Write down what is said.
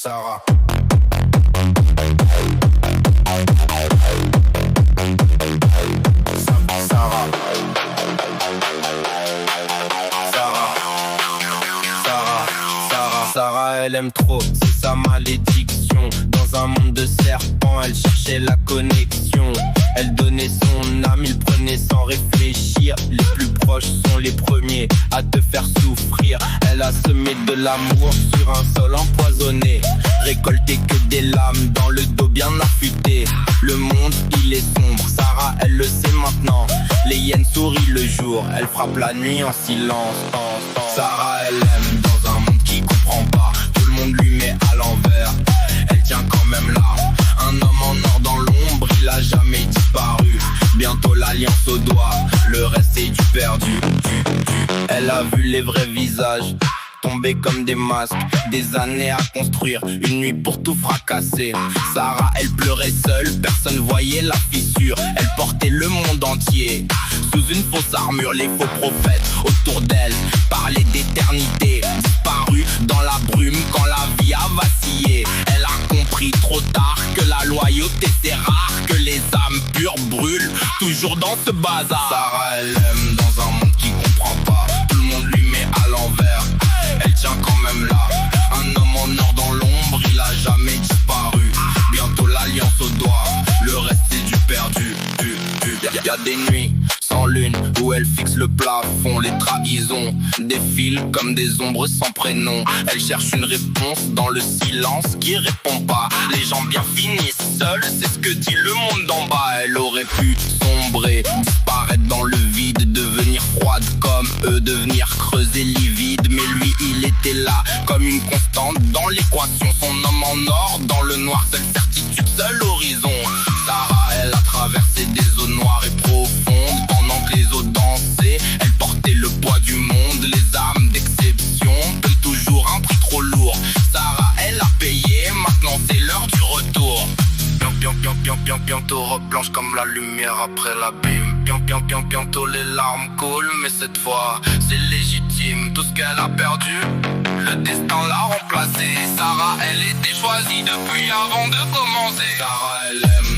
Sarah. Sarah. Sarah, elle aime trop, c'est sa malédiction. Dans un monde de serpents, elle cherchait la connexion. Elle donnait son âme, il prenait sans réfléchir. Les plus proches sont les premiers à te faire souffrir. Elle a semé de l'amour sur un sol empoisonné, récolté que des lames dans le dos bien affûté. Le monde, il est sombre, Sarah, elle le sait maintenant. Les hyènes sourient le jour, elle frappe la nuit en silence. Sarah, elle aime dans un monde qui comprend pas. Tout le monde lui met à l'envers, elle tient quand même là. Un homme en or dans l'ombre, il a jamais disparu. Bientôt l'alliance au doigt, le reste c'est du perdu. Elle a vu les vrais visages tomber comme des masques, des années à construire, une nuit pour tout fracasser. Sarah, elle pleurait seule, personne voyait la fissure. Elle portait le monde entier sous une fausse armure. Les faux prophètes autour d'elle parlaient d'éternité, disparue dans la brume quand la vie a vacillé. Elle a compris trop tard que la loyauté c'est rare, que les âmes pures brûlent toujours dans ce bazar. Sarah, elle aime dans un monde qui comprend pas. Tout le monde lui met à l'envers, elle tient quand même là. Un homme en or dans l'ombre, il a jamais disparu. Bientôt l'alliance au doigt, le reste c'est du perdu. Y'a des nuits sans lune où elle fixe le plafond. Les trahisons défilent comme des ombres sans prénom. Elle cherche une réponse dans le silence qui répond pas. Les gens bien finissent seuls, c'est ce que dit le monde d'en bas. Elle aurait pu sombrer, disparaître dans le vide, devenir froide comme eux, devenir creuse et livide. Mais lui il était là comme une constante dans l'équation. Son homme en or dans le noir, seule certitude, seul horizon. Sarah, elle a traversé des zones noires et profondes. Pendant que les autres dansaient, elle portait le poids du monde. Les âmes d'exception payent toujours un prix trop lourd. Sarah, elle a payé, maintenant c'est l'heure du retour. Bientôt robe blanche comme la lumière après l'abîme. Bientôt les larmes coulent, mais cette fois c'est légitime. Tout ce qu'elle a perdu, le destin l'a remplacé. Sarah, elle était choisie depuis avant de commencer. Sarah, elle aime